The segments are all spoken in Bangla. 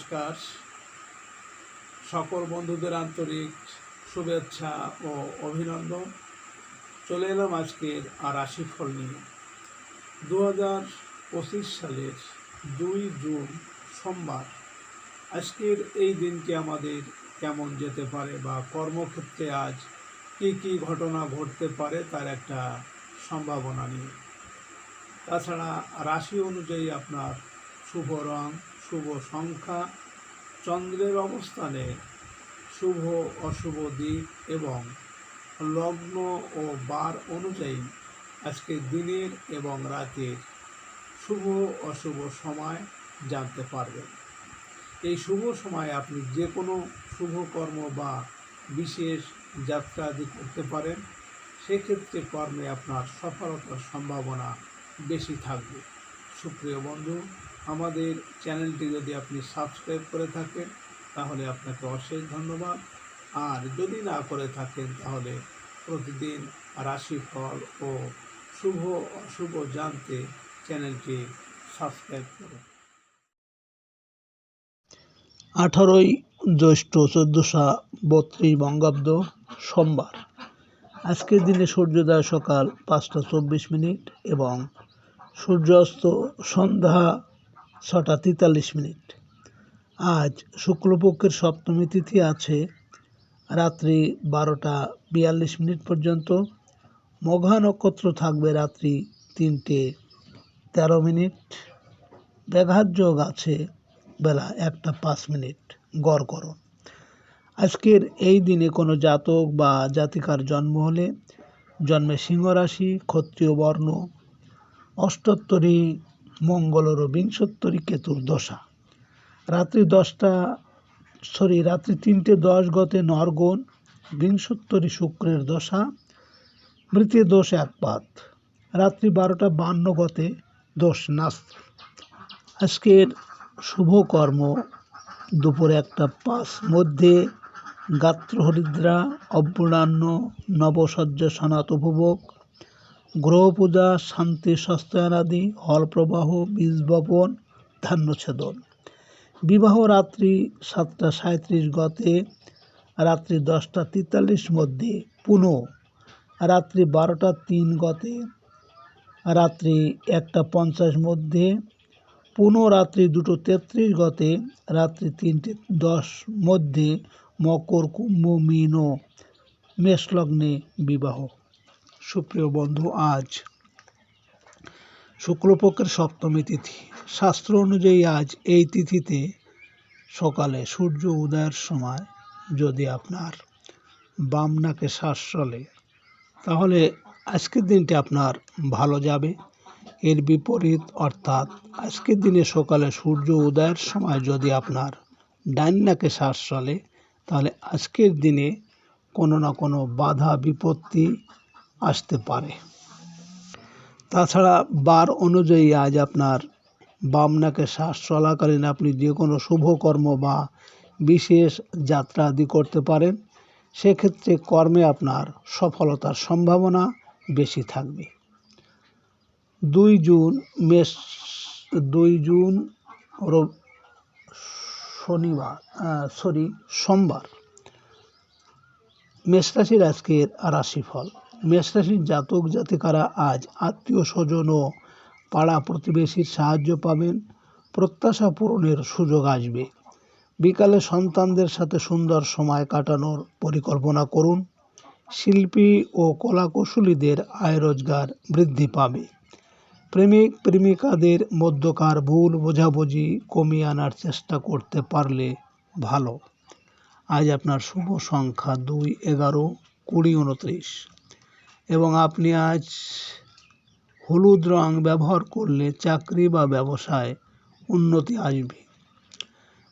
নমস্কার। সকল বন্ধুদের আন্তরিক শুভেচ্ছা ও অভিনন্দন। চলে এলাম আজকের রাশিফল নিয়ে। 2025 সালের 2 জুন সোমবার। আজকের এই দিনটি আমাদের কেমন যেতে পারে বা কর্মক্ষেত্রে আজ কী ঘটনা ঘটতে পারে তার একটা সম্ভাবনা নিয়ে। তাছাড়া রাশি অনুযায়ী আপনার শুভ রং, শুভ সংখ্যা, চন্দ্রের অবস্থানে শুভ অশুভ দিক এবং লগ্ন ও বার অনুযায়ী আজকে দিনের এবং রাতের শুভ অশুভ সময় জানতে পারবেন। এই শুভ সময়ে আপনি যে কোনো শুভ কর্ম বা বিশেষ যাত্রা আদি করতে পারেন। সেক্ষেত্রে কর্মে আপনার সফলতার সম্ভাবনা বেশি থাকবে। সুপ্রিয় বন্ধু, আমাদের চ্যানেলটি যদি আপনি সাবস্ক্রাইব করে থাকেন তাহলে আপনাকে অশেষ ধন্যবাদ। আর যদি না করে থাকেন তাহলে প্রতিদিন রাশিফল ও শুভ অশুভ জানতে চ্যানেলটি সাবস্ক্রাইব করুন। 18ই জ্যৈষ্ঠ 1432 বঙ্গাব্দ সোমবার। আজকের দিনে সূর্যোদয় সকাল 5টা 24 এবং সূর্যাস্ত সন্ধ্যা 6টা 43। আজ শুক্লপক্ষের সপ্তমী তিথি আছে রাত্রি 12টা 42 পর্যন্ত। মঘা নক্ষত্র থাকবে রাত্রি 3টে 13। ব্যাঘাত যোগ আছে বেলা 1টা 5 গড়করণ। আজকের এই দিনে কোনো জাতক বা জাতিকার জন্ম হলে জন্মে সিংহ রাশি, ক্ষত্রিয় বর্ণ, অষ্টোত্তরী মঙ্গলের ও বিংশোত্তরী কেতুর দশা। রাত্রি 3টে 10 গতে নরগণ, বিংশোত্তরী শুক্রের দশা, মৃতে দোষ 1 পাত। রাত্রি 12টা 52 গতে দোষ নাস্তি। আজকের শুভ কর্ম দুপুর 1টা 5 গাত্র হরিদ্রা, অপূর্ণান্ন, নবসজ্জা সনাত উপভোগ, গ্রহ পূজা, শান্তি সস্তায়নাদি, হল প্রবাহ, বীজ বপন, ধান্য ছেদন। বিবাহ রাত্রি 7টা 37 গতে, রাত্রি 10টা 43 পুনঃ, রাত্রি 12টা 3 গতে, রাত্রি 1টা 50 পুনঃ, রাত্রি 2টো 33 গতে, রাত্রি 3টে 10 মকর, কুম্ভ, মীন ও মেষ লগ্নে বিবাহ। সুপ্রিয় বন্ধু, আজ শুক্লপক্ষের সপ্তমী তিথি। শাস্ত্র অনুযায়ী আজ এই তিথিতে সকালে সূর্য উদয়ের সময় যদি আপনার বাম নাকে শ্বাস চলে তাহলে আজকের দিনটি আপনার ভালো যাবে। এর বিপরীত অর্থাৎ আজকের দিনে সকালে সূর্য উদয়ের সময় যদি আপনার ডান নাকে শ্বাস চলে তাহলে আজকের দিনে কোনো না কোনো বাধা বিপত্তি আসতে পারে। তাছাড়া বার অনুযায়ী আজ আপনার বাম নাকে শ্বাস চলাকালীন আপনি যে কোনো শুভকর্ম বা বিশেষ যাত্রা আদি করতে পারেন। সেক্ষেত্রে কর্মে আপনার সফলতার সম্ভাবনা বেশি থাকবে। 2 জুন সোমবার। মেষরাশির আজকের রাশিফল। মেষরাশির জাতক জাতিকারা আজ আত্মীয় স্বজন ও পাড়া প্রতিবেশীর সাহায্য পাবেন। প্রত্যাশা পূরণের সুযোগ আসবে। বিকালে সন্তানদের সাথে সুন্দর সময় কাটানোর পরিকল্পনা করুন। শিল্পী ও কলাকুশলীদের আয় রোজগার বৃদ্ধি পাবে। প্রেমিক প্রেমিকাদের মধ্যকার ভুল বোঝাবুঝি কমিয়ে আনার চেষ্টা করতে পারলে ভালো। আজ আপনার শুভ সংখ্যা 2, 11, 20, 29 এবং আপনি আজ হলুদ রং ব্যবহার করলে চাকরি বা ব্যবসায় উন্নতি আসবে।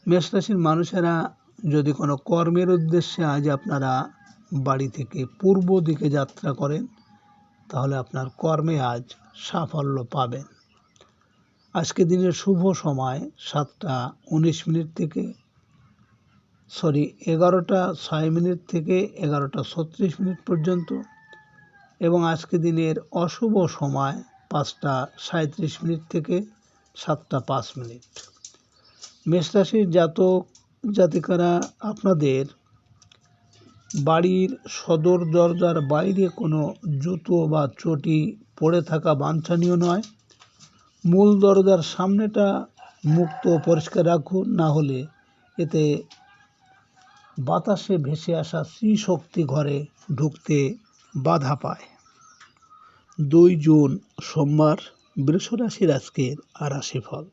মেষরাশির মানুষেরা যদি কোনো কর্মের উদ্দেশ্যে আজ আপনারা বাড়ি থেকে পূর্ব দিকে যাত্রা করেন তাহলে আপনার কর্মে আজ সাফল্য পাবেন। আজকে দিনের শুভ সময় 7টা 19 থেকে 11টা 6 থেকে 11টা 36 পর্যন্ত এবং আজকে দিনের অশুভ সময় 5টা 37 থেকে 7টা 5। মেষ রাশির জাতক জাতিকারা আপনাদের বাড়ির সদর দরজার বাইরে কোনো জুতো বা চটি পড়ে থাকা বাঞ্ছনীয় নয়। মূল দরজার সামনেটা মুক্ত ও পরিষ্কার রাখুন, না হলে এতে বাতাসে ভেসে আসা স্ত্রীশক্তি ঘরে ঢুকতে বাধা পায়। 2 জুন সোমবার, বৃষ রাশির আজকের রাশিফল।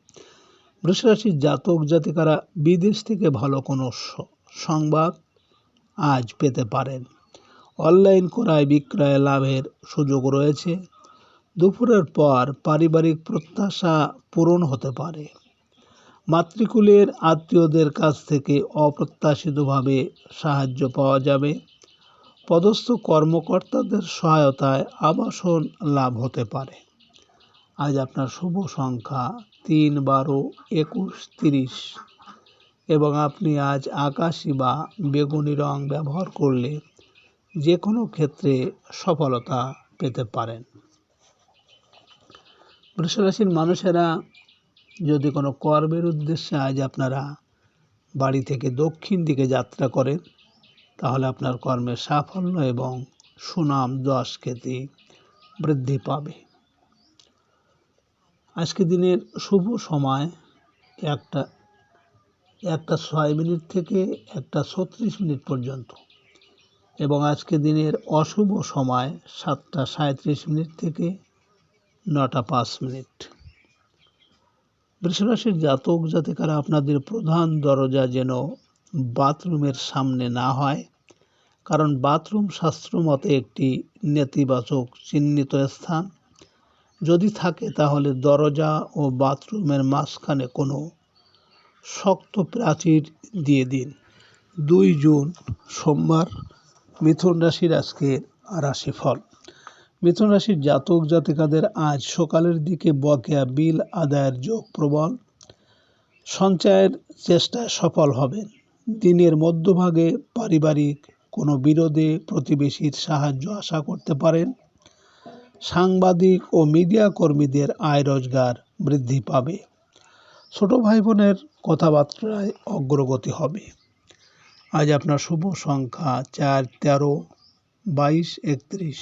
বৃষ রাশির জাতক জাতিকারা বিদেশ থেকে ভালো কোনো সংবাদ আজ পেতে পারেন। অনলাইন ক্রয় বিক্রয়ে লাভের সুযোগ রয়েছে। দুপুরের পর পারিবারিক প্রত্যাশা পূরণ হতে পারে। মাতৃকুলের আত্মীয়দের কাছ থেকে অপ্রত্যাশিতভাবে সাহায্য পাওয়া যাবে। পদস্থ কর্মকর্তাদের সহায়তায় আবাসন লাভ হতে পারে। আজ আপনার শুভ সংখ্যা 3, 12, 21, 30 এবং আপনি আজ আকাশি বা বেগুনি রং ব্যবহার করলে যে কোনো ক্ষেত্রে সফলতা পেতে পারেন। বৃষ রাশির মানুষেরা যদি কোনো কর্মের উদ্দেশ্যে আজ আপনারা বাড়ি থেকে দক্ষিণ দিকে যাত্রা করেন, তাহলে আপনার কর্মের সাফল্য এবং সুনাম যশ খ্যাতি বৃদ্ধি পাবে। আজকে দিনের শুভ সময় 1:06 থেকে 1:36 পর্যন্ত এবং আজকে দিনের অশুভ সময় 7:37 থেকে 9:05। বৃষ রাশির জাতক জাতিকারা আপনাদের প্রধান দরজা যেন বাথরুমের সামনে না হয়, কারণ বাথরুম শাস্ত্র মতে একটি নেতিবাচক চিহ্নিত স্থান। যদি থাকে তাহলে দরজা ও বাথরুমের মাঝখানে কোনো শক্ত প্রাচীর দিয়ে দিন। 2 জুন সোমবার, মিথুন রাশির আজকের রাশিফল। মিথুন রাশির জাতক জাতিকাদের আজ সকালের দিকে বকেয়া বিল আদায়ের যোগ প্রবল। সঞ্চয়ের চেষ্টায় সফল হবেন। দিনের মধ্যভাগে পারিবারিক কোনো বিরোধে প্রতিবেশীর সাহায্য আশা করতে পারেন। সাংবাদিক ও মিডিয়া কর্মীদের আয় রোজগার বৃদ্ধি পাবে। ছোট ভাই বোনের কথাবার্তায় অগ্রগতি হবে। আজ আপনার শুভ সংখ্যা 4, 13, 22, 31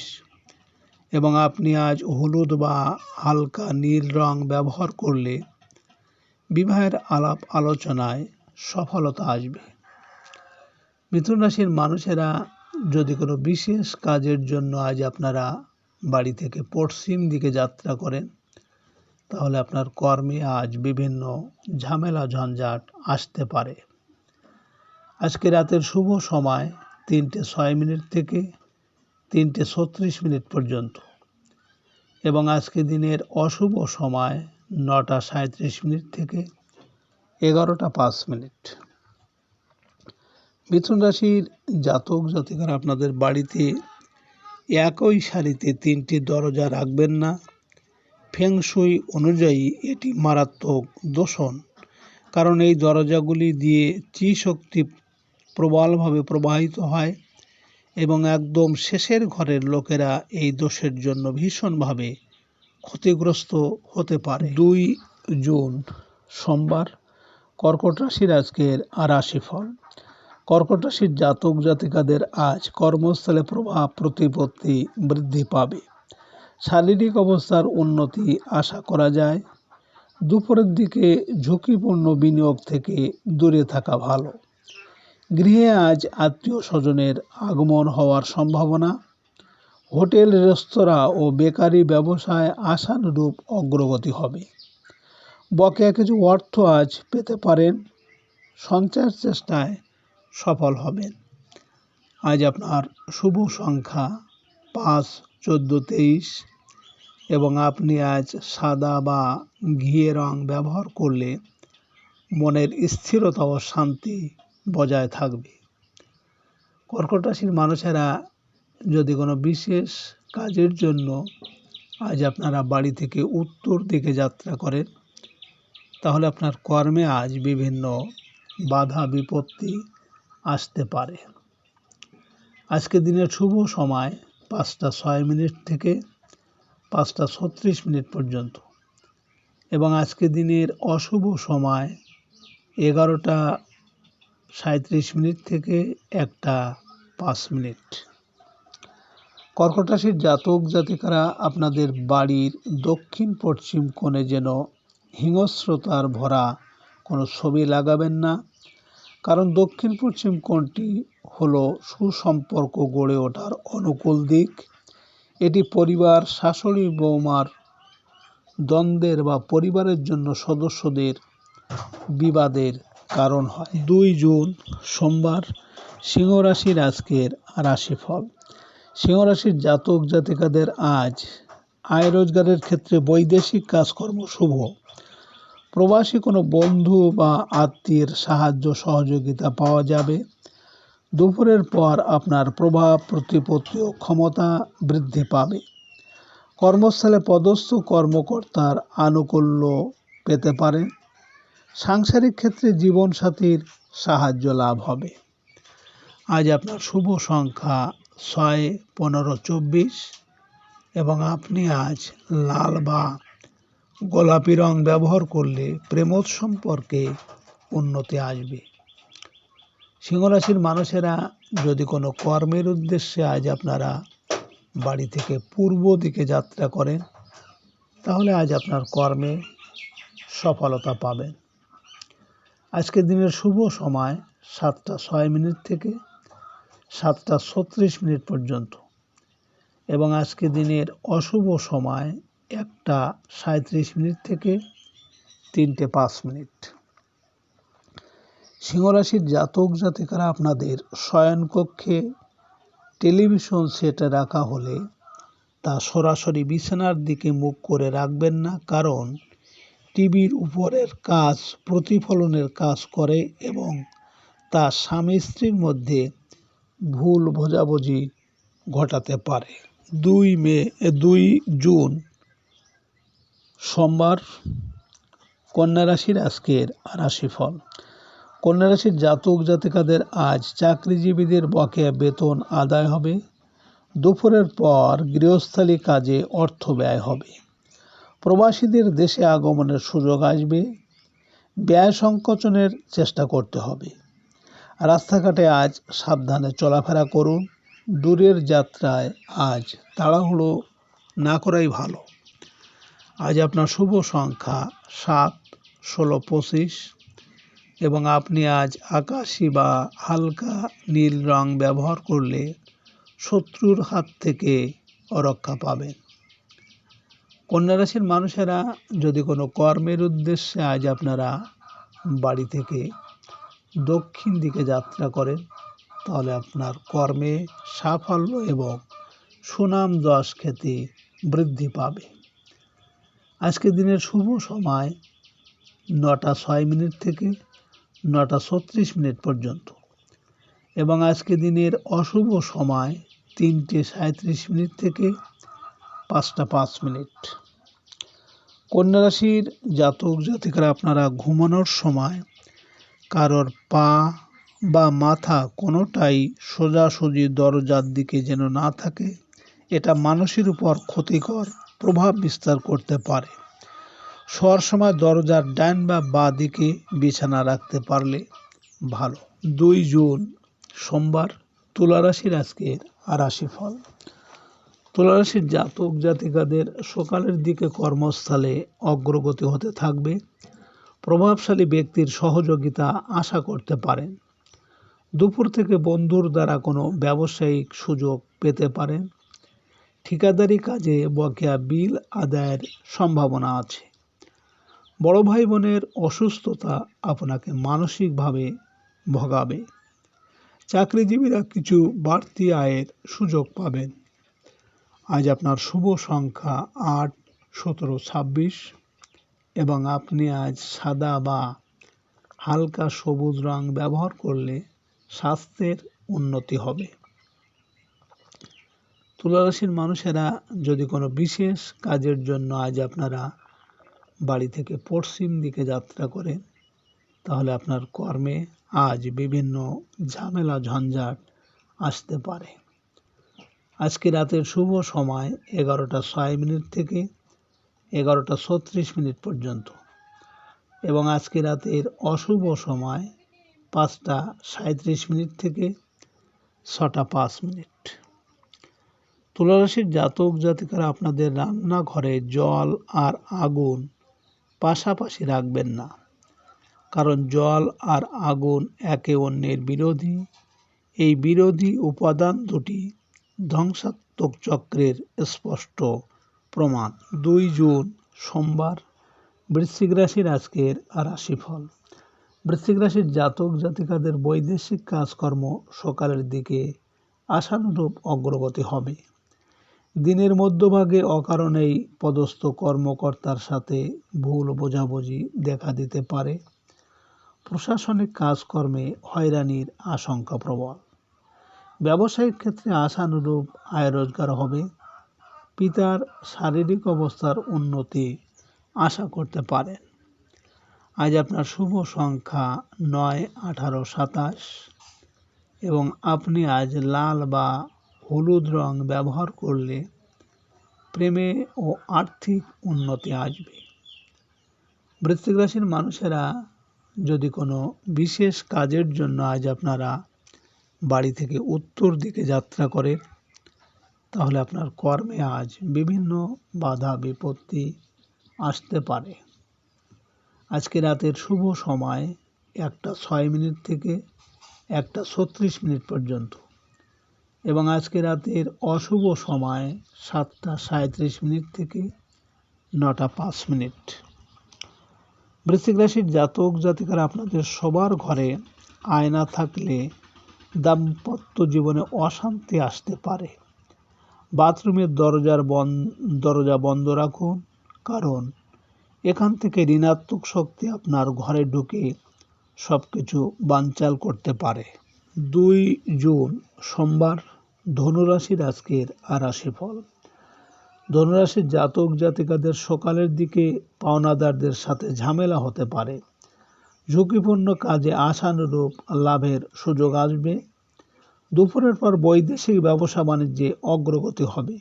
এবং আপনি আজ হলুদ বা হালকা নীল রং ব্যবহার করলে বিবাহের আলাপ আলোচনায় সফলতা আসবে। মিথুন রাশির মানুষেরা যদি কোনো বিশেষ কাজের জন্য আজ আপনারা বাড়ি থেকে পশ্চিম দিকে যাত্রা করেন, তাহলে আপনার কর্মে আজ বিভিন্ন ঝামেলা ঝঞ্ঝাট আসতে পারে। আজকে রাতের শুভ সময় 3:06 থেকে 3:36 পর্যন্ত এবং আজকে দিনের অশুভ সময় 9:37 থেকে 11:05। মিথুন রাশির জাতক জাতিকারা আপনাদের বাড়িতে একই সারিতে 3টি দরজা রাখবেন না। ফেংশুই অনুযায়ী এটি মারাত্মক দূষণ, কারণ এই দরজাগুলি দিয়ে চি শক্তি প্রবলভাবে প্রবাহিত হয় এবং একদম শেষের ঘরের লোকেরা এই দোষের জন্য ভীষণভাবে ক্ষতিগ্রস্ত হতে পারে। 2 জুন সোমবার, কর্কট রাশির আজকের রাশিফল। কর্কট রাশির জাতক জাতিকাদের আজ কর্মস্থলে প্রভাব প্রতিপত্তি বৃদ্ধি পাবে। শারীরিক অবস্থার উন্নতি আশা করা যায়। দুপুরের দিকে ঝুঁকিপূর্ণ বিনিয়োগ থেকে দূরে থাকা ভালো। গৃহে আজ আত্মীয় স্বজনের আগমন হওয়ার সম্ভাবনা। হোটেল, রেস্তোরাঁ ও বেকারি ব্যবসায় আশানুরূপ অগ্রগতি হবে। বকেয়া কিছু অর্থ আজ পেতে পারেন। সঞ্চয়ের চেষ্টায় সফল হবেন। আজ আপনার শুভ সংখ্যা 5, 14, 23 এবং আপনি আজ সাদা বা ঘিয়ে রং ব্যবহার করলে মনের স্থিরতা ও শান্তি বজায় থাকবে। কর্কট রাশির মানুষেরা যদি কোনো বিশেষ কাজের জন্য আজ আপনারা বাড়ি থেকে উত্তর দিকে যাত্রা করেন, তাহলে আপনার কর্মে আজ বিভিন্ন বাধা বিপত্তি আসতে পারে। আজকে দিনের শুভ সময় 5:06 থেকে 5:36 পর্যন্ত এবং আজকে দিনের অশুভ সময় 11:37 থেকে 1:05। কর্কট রাশির জাতক জাতিকারা আপনাদের বাড়ির দক্ষিণ পশ্চিম কোণে যেন হিংস্রতার ভরা কোনো ছবি লাগাবেন না, কারণ দক্ষিণ পশ্চিম কোণটি হলো সুসম্পর্ক গড়ে ওঠার অনুকূল দিক। এটি পরিবার, শাশুড়ি বৌমার দ্বন্দ্বের বা পরিবারের জন্য সদস্যদের বিবাদের কারণ হয়। 2 জুন সোমবার, সিংহ রাশির আজকের রাশিফল। সিংহ রাশির জাতক জাতিকাদের আজ আয় রোজগারের ক্ষেত্রে বৈদেশিক কাজকর্ম শুভ। প্রবাসী কোনো বন্ধু বা আত্মীয়ের সাহায্য সহযোগিতা পাওয়া যাবে। দুপুরের পর আপনার প্রভাব প্রতিপত্তি ও ক্ষমতা বৃদ্ধি পাবে। কর্মস্থলে পদস্থ কর্মকর্তার আনুকূল্য পেতে পারেন। সাংসারিক ক্ষেত্রে জীবনসাথীর সাহায্য লাভ হবে। আজ আপনার শুভ সংখ্যা 6, 15, 24 এবং আপনি আজ লাল বা গোলাপি রং ব্যবহার করলে প্রেমোদ সম্পর্কে উন্নতি আসবে। সিংহ রাশির মানুষেরা যদি কোনো কর্মের উদ্দেশ্যে আজ আপনারা বাড়ি থেকে পূর্ব দিকে যাত্রা করেন, তাহলে আজ আপনার কর্মে সফলতা পাবেন। আজকের দিনের শুভ সময় 7:06 থেকে 7:36 পর্যন্ত এবং আজকে দিনের অশুভ সময় 1:37 থেকে 3:05। সিংহ রাশির জাতক জাতিকারা আপনাদের শয়নকক্ষে টেলিভিশন সেট রাখা হলে তা সরাসরি বিছানার দিকে মুখ করে রাখবেন না, কারণ টিভির উপরের কাজ প্রতিফলনের কাজ করে এবং তা স্বামী স্ত্রীর মধ্যে ভুল বোঝাবুঝি ঘটাতে পারে। 2 জুন সোমবার, কন্যা রাশির আজকের রাশিফল। কন্যা রাশির জাতক জাতিকাদের আজ চাকরিজীবীদের বকেয়া বেতন আদায় হবে। দুপুরের পর গৃহস্থালী কাজে অর্থ ব্যয় হবে। প্রবাসীদের দেশে আগমনের সুযোগ আসবে। ব্যয় সংকোচনের চেষ্টা করতে হবে। রাস্তাঘাটে আজ সাবধানে চলাফেরা করুন। দূরের যাত্রায় আজ তাড়াহুড়ো না করাই ভালো। আজ আপনার শুভ সংখ্যা 7, 16, 25 এবং আপনি আজ আকাশি বা হালকা নীল রং ব্যবহার করলে শত্রুর হাত থেকে রক্ষা পাবেন। কন্যা রাশির মানুষেরা যদি কোনো কর্মের উদ্দেশ্যে আজ আপনারা বাড়ি থেকে দক্ষিণ দিকে যাত্রা করেন, তাহলে আপনার কর্মে সাফল্য এবং সুনাম যশ খ্যাতি বৃদ্ধি পাবে। আজকের দিনের শুভ সময় 9:06 থেকে 9:36 পর্যন্ত এবং আজকে দিনের অশুভ সময় 3:37 থেকে 5:05। কন্যা রাশির জাতক জাতিকারা আপনারা ঘুমানোর সময় কারোর পা বা মাথা কোনোটাই সোজাসুজি দরজার দিকে যেন না থাকে। এটা মানুষের উপর ক্ষতিকর প্রভাব বিস্তার করতে পারে। শোয়ার সময় দরজার ডান বা বাঁ দিকে বিছানা রাখতে পারলে ভালো। 2 জুন সোমবার, তুলা রাশির আজকের রাশিফল। তুলা রাশির জাতক জাতিকাদের সকালের দিকে কর্মস্থলে অগ্রগতি হতে থাকবে। প্রভাবশালী ব্যক্তির সহযোগিতা আশা করতে পারেন। দুপুর থেকে বন্ধুর দ্বারা কোনো ব্যবসায়িক সুযোগ পেতে পারেন। ঠিকাদারি কাজে বকেয়া বিল আদায়ের সম্ভাবনা আছে। বড় ভাই বোনের অসুস্থতা আপনাকে মানসিকভাবে ভোগাবে। চাকরিজীবীরা কিছু বাড়তি আয়ের সুযোগ পাবেন। আজ আপনার শুভ সংখ্যা 8, 17, 26 এবং আপনি আজ সাদা বা হালকা সবুজ রং ব্যবহার করলে স্বাস্থ্যের উন্নতি হবে। তুলা রাশির মানুষেরা যদি কোনো বিশেষ কাজের জন্য আজ আপনারা বাড়ি থেকে পশ্চিম দিকে যাত্রা করেন, তাহলে আপনার কর্মে আজ বিভিন্ন ঝামেলা ঝঞ্ঝাট আসতে পারে। আজকে রাতের শুভ সময় 11:06 থেকে 11:36 পর্যন্ত এবং আজকে রাতের অশুভ সময় 5টা 37 মিনিট থেকে 6টা 5 মিনিট। তুলা রাশির জাতক জাতিকারা আপনাদের রান্নাঘরে জল আর আগুন পাশাপাশি রাখবেন না, কারণ জল আর আগুন একে অন্যের বিরোধী। এই বিরোধী উপাদান দুটি ধ্বংসাত্মক চক্রের স্পষ্ট প্রমাণ। 2 জুন সোমবার, বৃশ্চিক রাশির আজকের রাশিফল। বৃশ্চিক রাশির জাতক জাতিকাদের বৈদেশিক কাজকর্ম সকালের দিকে আশানুরূপ অগ্রগতি হবে। দিনের মধ্যভাগে অকারণেই পদস্থ কর্মকর্তার সাথে ভুল বোঝাবুঝি দেখা দিতে পারে। প্রশাসনিক কাজকর্মে হয়রানির আশঙ্কা প্রবল। ব্যবসায়িক ক্ষেত্রে আশানুরূপ আয় রোজগার হবে। পিতার শারীরিক অবস্থার উন্নতি আশা করতে পারেন। আজ আপনার শুভ সংখ্যা 9, 18, 27 এবং আপনি আজ লাল বা হলুদ রং ব্যবহার করলে প্রেমে ও আর্থিক উন্নতি আসবে। বৃশ্চিক রাশির মানুষেরা যদি কোনো বিশেষ কাজের জন্য আজ আপনারা বাড়ি থেকে উত্তর দিকে যাত্রা করেন, তাহলে আপনার কর্মে আজ বিভিন্ন বাধা বিপত্তি আসতে পারে। আজকে রাতের শুভ সময় 1টা 6 মিনিট থেকে 1টা 36 মিনিট পর্যন্ত এবং আজকে রাতের অশুভ সময় 7টা 37 মিনিট থেকে 9টা 5 মিনিট। বৃশ্চিক রাশির জাতক জাতিকারা আপনাদের সবার ঘরে আয়না থাকলে দাম্পত্য জীবনে অশান্তি আসতে পারে। বাথরুমের দরজা বন্ধ রাখুন, কারণ এখান থেকে ঋণাত্মক শক্তি আপনার ঘরে ঢুকে সব কিছু বানচাল করতে পারে। 2 জুন সোমবার, ধনুরাশির আজকের রাশিফল। ধনুরাশির জাতক জাতিকাদের সকালের দিকে পাওনাদারদের সাথে ঝামেলা হতে পারে। ঝুঁকিপূর্ণ কাজে আশানুরূপ লাভের সুযোগ আসবে। দুপুরের পর বৈদেশিক ব্যবসা বাণিজ্যে অগ্রগতি হবে।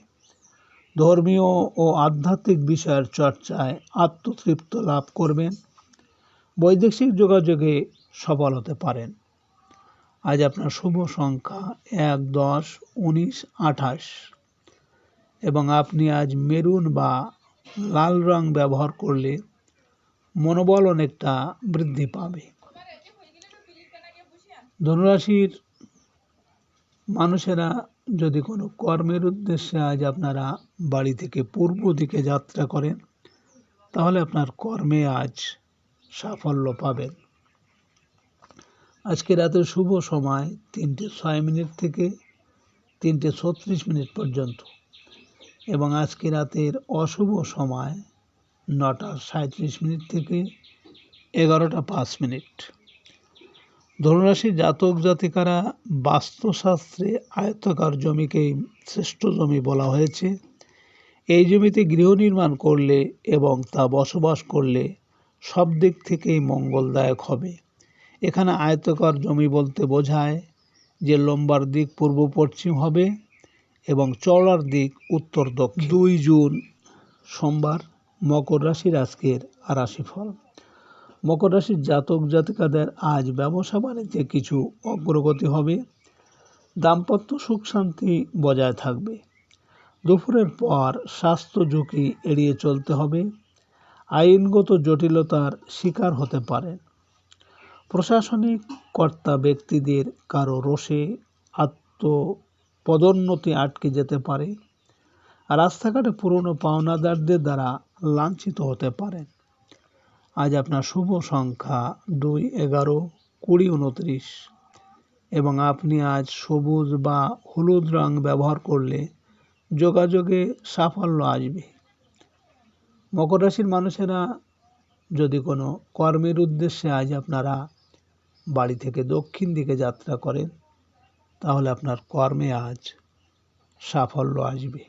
ধর্মীয় ও আধ্যাত্মিক বিষয়ের চর্চায় আত্মতৃপ্ত লাভ করবেন। বৈদেশিক যোগাযোগে সফল হতে পারেন। আজ আপনার শুভ সংখ্যা 1, 10, 19, 28 এবং আপনি আজ মেরুন বা লাল রং ব্যবহার করলে মনোবল অনেকটা বৃদ্ধি পাবে। ধনুরাশির মানুষেরা যদি কোনো কর্মের উদ্দেশ্যে আজ আপনারা বাড়ি থেকে পূর্ব দিকে যাত্রা করেন, তাহলে আপনার কর্মে আজ সাফল্য পাবেন। আজকে রাতের শুভ সময় 3টে 6 মিনিট থেকে 3টে 36 মিনিট পর্যন্ত এবং আজকে রাতের অশুভ সময় 9টা 37 মিনিট থেকে 11টা 5 মিনিট। ধনুরাশির জাতক জাতিকারা বাস্তুশাস্ত্রে আয়তাকার জমিকেই শ্রেষ্ঠ জমি বলা হয়েছে। এই জমিতে গৃহ নির্মাণ করলে এবং তা বসবাস করলে সব দিক থেকেই মঙ্গলদায়ক হবে। এখানে আয়তাকার জমি বলতে বোঝায় যে লম্বার দিক পূর্ব পশ্চিম হবে এবং চওড়ার দিক উত্তর দক্ষিণ। 2 জুন সোমবার, মকর রাশির আজকের রাশিফল। মকর রাশির জাতক জাতিকাদের আজ ব্যবসা বাণিজ্যে কিছু অগ্রগতি হবে। দাম্পত্য সুখ শান্তি বজায় থাকবে। দুপুরের পর স্বাস্থ্য ঝুঁকি এড়িয়ে চলতে হবে। আইনগত জটিলতার শিকার হতে পারেন। প্রশাসনিক কর্তা ব্যক্তিদের কারো রোষে পদোন্নতি আটকে যেতে পারে। রাস্তাঘাটে পুরনো পাওনাদারদের দ্বারা লাঞ্ছিত হতে পারেন। আজ আপনার শুভ সংখ্যা 2, 11, 20, 29 এবং আপনি আজ সবুজ বা হলুদ রং ব্যবহার করলে যোগাযোগে সাফল্য আসবে। মকর রাশির মানুষেরা যদি কোনো কর্মের উদ্দেশ্যে আজ আপনারা বাড়ি থেকে দক্ষিণ দিকে যাত্রা করেন, তাহলে আপনার কর্মে আজ সাফল্য আসবে।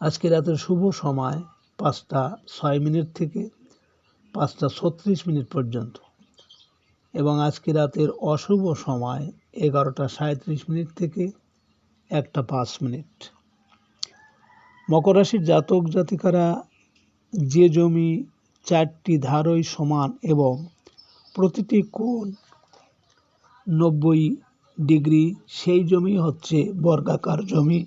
আজকে রাতের শুভ সময় 5টা 6 মিনিট থেকে 5টা 36 মিনিট পর্যন্ত এবং আজকে রাতের অশুভ সময় 11টা 37 মিনিট থেকে 1টা 5 মিনিট। মকর রাশির জাতক জাতিকারা যে জমি চারটি ধারই সমান এবং প্রতিটি কোণ 90 ডিগ্রি, সেই জমি হচ্ছে বর্গাকার জমি।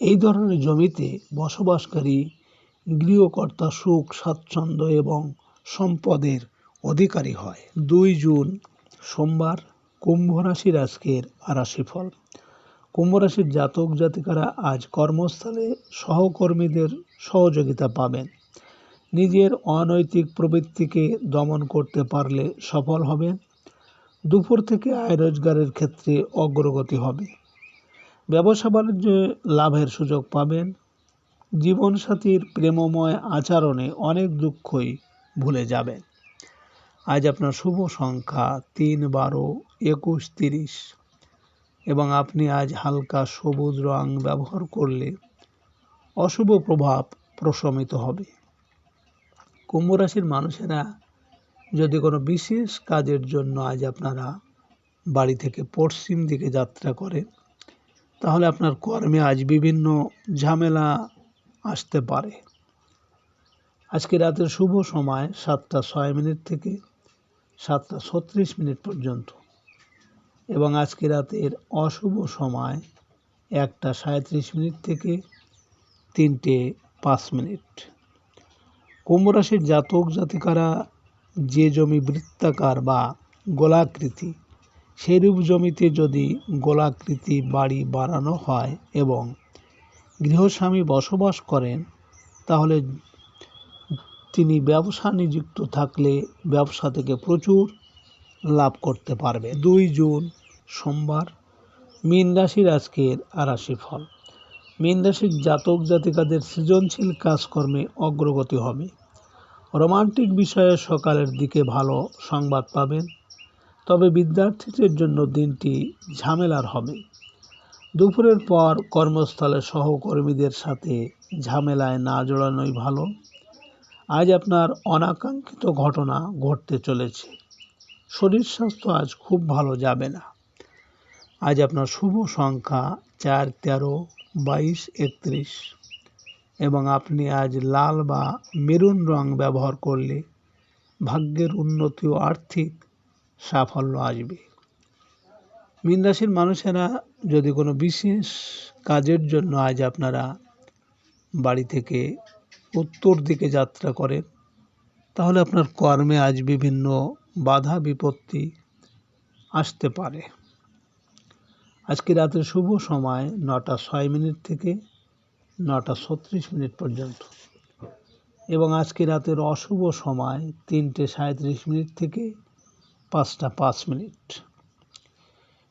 এই ধরনের জমিতে বসবাসকারী গৃহকর্তা সুখ, স্বাচ্ছন্দ্য এবং সম্পদের অধিকারী হয়। 2 জুন সোমবার, কুম্ভ রাশির আজকের রাশিফল। কুম্ভ রাশির জাতক জাতিকারা আজ কর্মস্থলে সহকর্মীদের সহযোগিতা পাবেন। নিজের অনৈতিক প্রবৃত্তিকে দমন করতে পারলে সফল হবেন। দুপুর থেকে আয় রোজগারের ক্ষেত্রে অগ্রগতি হবে। ব্যবসা বাণিজ্যে লাভের সুযোগ পাবেন। জীবনসাথীর প্রেমময় আচরণে অনেক দুঃখই ভুলে যাবেন। আজ আপনার শুভ সংখ্যা 3, 12, 21, 30 এবং আপনি আজ হালকা সবুজ রং ব্যবহার করলে অশুভ প্রভাব প্রশমিত হবে। কুম্ভ রাশির মানুষেরা যদি কোনো বিশেষ কাজের জন্য আজ আপনারা বাড়ি থেকে পশ্চিম দিকে যাত্রা করেন, তাহলে আপনার কর্মে আজ বিভিন্ন ঝামেলা আসতে পারে। আজকে রাতের শুভ সময় 7টা 6 মিনিট থেকে 7টা 36 মিনিট পর্যন্ত এবং আজকে রাতের অশুভ সময় 1টা 37 মিনিট থেকে 3টে 5 মিনিট। কুম্ভ রাশির জাতক জাতিকারা যে জমি বৃত্তাকার বা গোলাকৃতি, সেইরূপ জমিতে যদি গোলাকৃতি বাড়ি বানানো হয় এবং গৃহস্বামী বসবাস করেন, তাহলে তিনি ব্যবসা নিযুক্ত থাকলে ব্যবসা থেকে প্রচুর লাভ করতে পারবে। 2 জুন সোমবার, মীন রাশির আজকের রাশিফল। মীন রাশির জাতক জাতিকাদের সৃজনশীল কাজকর্মে অগ্রগতি হবে। রোমান্টিক বিষয়ে সকালের দিকে ভালো সংবাদ পাবেন, তবে বিদ্যার্থীদের জন্য দিনটি ঝামেলার হবে। দুপুরের পর কর্মস্থলে সহকর্মীদের সাথে ঝামেলায় না জড়ানোই ভালো। আজ আপনার অনাকাঙ্ক্ষিত ঘটনা ঘটতে চলেছে। শরীর স্বাস্থ্য আজ খুব ভালো যাবে না। আজ আপনার শুভ সংখ্যা 4, 13, 22, 31 এবং আপনি আজ লাল বা মেরুন রং ব্যবহার করলে ভাগ্যের উন্নতি ও আর্থিক সাফল্য আসবে। মীন রাশির মানুষেরা যদি কোনো বিশেষ কাজের জন্য আজ আপনারা বাড়ি থেকে উত্তর দিকে যাত্রা করেন, তাহলে আপনার কর্মে আজ বিভিন্ন বাধা বিপত্তি আসতে পারে। আজকে রাতের শুভ সময় 9টা 6 মিনিট থেকে 9টা 36 মিনিট পর্যন্ত এবং আজকে রাতের অশুভ সময় 3টে 37 মিনিট থেকে 5টা 5 মিনিট।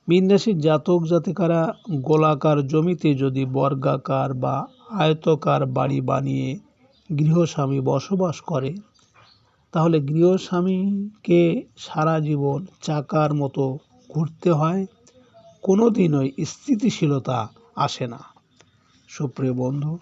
মীন রাশির জাতক জাতিকারা গোলাকার জমিতে যদি বর্গাকার বা আয়তকার বাড়ি বানিয়ে গৃহস্বামী বসবাস করে, তাহলে গৃহস্বামীকে সারা জীবন চাকার মতো ঘুরতে হয়, কোনো দিনই স্থিতিশীলতা আসে না। সুপ্রিয় বন্ধু,